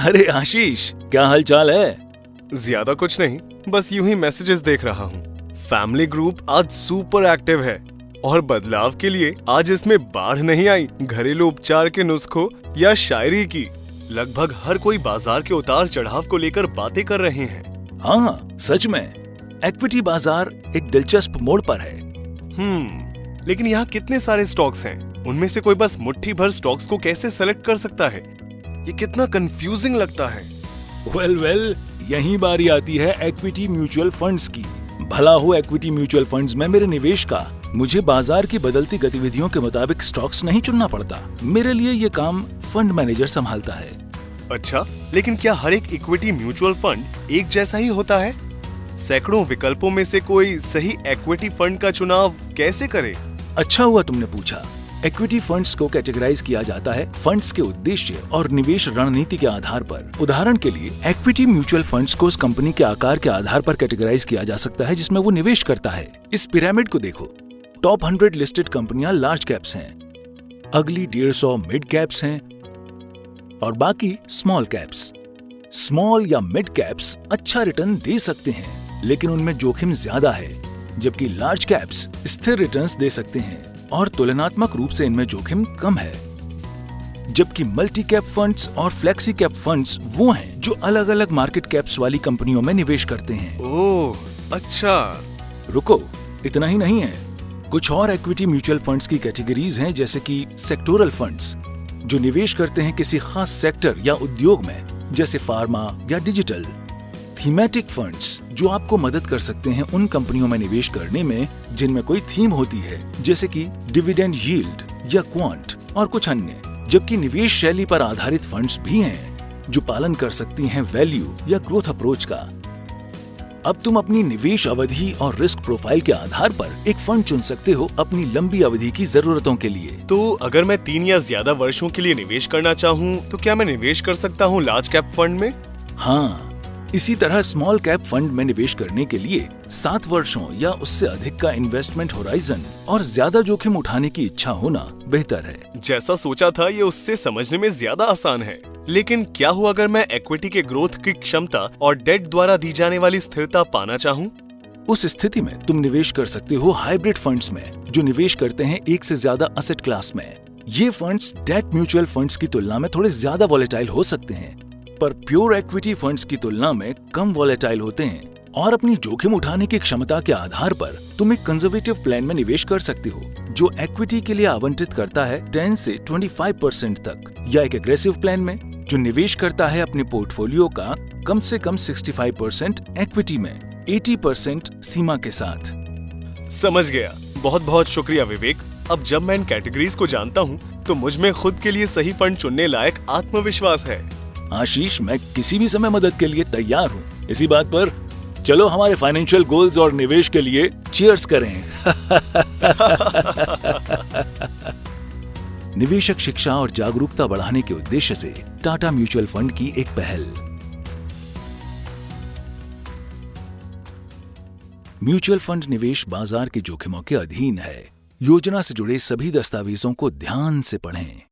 अरे आशीष, क्या हाल चाल है? ज्यादा कुछ नहीं, बस यूं ही मैसेजेस देख रहा हूँ। फैमिली ग्रुप आज सुपर एक्टिव है और बदलाव के लिए आज इसमें बाढ़ नहीं आई। घरेलू उपचार के नुस्खों या शायरी की लगभग हर कोई बाजार के उतार चढ़ाव को लेकर बातें कर रहे हैं। हाँ, सच में इक्विटी बाजार एक दिलचस्प मोड़ पर है। लेकिन यहाँ कितने सारे स्टॉक्स हैं? उनमें से कोई बस मुट्ठी भर स्टॉक्स को कैसे सेलेक्ट कर सकता है? ये कितना कंफ्यूजिंग लगता है। वेल, यही बारी आती है इक्विटी म्यूचुअल फंड्स की। भला हो इक्विटी म्यूचुअल फंड्स में मेरे निवेश का। मुझे बाजार की बदलती गतिविधियों के मुताबिक स्टॉक्स नहीं चुनना पड़ता। मेरे लिए ये काम फंड मैनेजर संभालता है। अच्छा, लेकिन क्या हर एक इक्विटी म्यूचुअल फंड एक जैसा ही होता है? सैकड़ों विकल्पों में से कोई सही इक्विटी फंड का चुनाव कैसे करे? अच्छा हुआ तुमने पूछा। इक्विटी फंड्स को कैटेगराइज किया जाता है फंड्स के उद्देश्य और निवेश रणनीति के आधार पर। उदाहरण के लिए इक्विटी म्यूचुअल फंड्स को उस कंपनी के आकार के आधार पर कैटेगराइज किया जा सकता है जिसमें वो निवेश करता है। इस पिरामिड को देखो। टॉप 100 लिस्टेड कंपनियां लार्ज कैप्स हैं, अगली 150 मिड कैप्स हैं और बाकी स्मॉल कैप्स। स्मॉल या मिड कैप्स अच्छा रिटर्न दे सकते हैं, लेकिन उनमें जोखिम ज्यादा है, जबकि लार्ज कैप्स स्थिर रिटर्न्स दे सकते हैं और तुलनात्मक रूप से इनमें जोखिम कम है। जबकि मल्टी कैप फंड्स और फ्लेक्सी कैप फंड्स वो हैं जो अलग अलग मार्केट कैप्स वाली कंपनियों में निवेश करते हैं। ओह, अच्छा। रुको, इतना ही नहीं है। कुछ और इक्विटी म्यूचुअल फंड्स की कैटेगरीज हैं, जैसे कि सेक्टोरल फंड्स जो निवेश करते हैं किसी खास सेक्टर या उद्योग में, जैसे फार्मा या डिजिटल। थीमेटिक फंड्स जो आपको मदद कर सकते हैं उन कंपनियों में निवेश करने में जिनमें कोई थीम होती है, जैसे कि डिविडेंड यील्ड या क्वांट और कुछ अन्य। जबकि निवेश शैली पर आधारित फंड्स भी हैं जो पालन कर सकती हैं वैल्यू या ग्रोथ अप्रोच का। अब तुम अपनी निवेश अवधि और रिस्क प्रोफाइल के आधार पर एक फंड चुन सकते हो अपनी लंबी अवधि की जरूरतों के लिए। तो अगर मैं 3 या ज्यादा वर्षों के लिए निवेश करना चाहूँ तो क्या मैं निवेश कर सकता हूँ लार्ज कैप फंड में? हाँ, इसी तरह स्मॉल कैप फंड में निवेश करने के लिए 7 वर्षों या उससे अधिक का इन्वेस्टमेंट होराइजन और ज्यादा जोखिम उठाने की इच्छा होना बेहतर है। जैसा सोचा था ये उससे समझने में ज्यादा आसान है। लेकिन क्या हुआ अगर मैं इक्विटी के ग्रोथ की क्षमता और डेट द्वारा दी जाने वाली स्थिरता पाना चाहूँ? उस स्थिति में तुम निवेश कर सकते हो हाइब्रिड फंड्स में जो निवेश करते हैं एक से ज्यादा असेट क्लास में। ये फंड्स डेट म्यूचुअल फंड्स की तुलना में थोड़े ज्यादा वॉलेटाइल हो सकते हैं, पर प्योर इक्विटी फंड्स की तुलना में कम वॉलेटाइल होते हैं और अपनी जोखिम उठाने की क्षमता के आधार पर तुम एक कंजर्वेटिव प्लान में निवेश कर सकते हो जो इक्विटी के लिए आवंटित करता है 10 से 25% तक, या एक एग्रेसिव प्लान में जो निवेश करता है अपने पोर्टफोलियो का कम से कम 65% इक्विटी में 80% सीमा के साथ। समझ गया। बहुत बहुत शुक्रिया विवेक। अब जब मैं इन कैटेगरीज को जानता हूँ तो मुझ में खुद के लिए सही फंड चुनने लायक आत्मविश्वास है। आशीष, मैं किसी भी समय मदद के लिए तैयार हूँ। इसी बात पर चलो हमारे फाइनेंशियल गोल्स और निवेश के लिए चीयर्स करें। निवेशक शिक्षा और जागरूकता बढ़ाने के उद्देश्य से टाटा म्यूचुअल फंड की एक पहल। म्यूचुअल फंड निवेश बाजार के जोखिमों के अधीन है। योजना से जुड़े सभी दस्तावेजों को ध्यान से पढ़ें।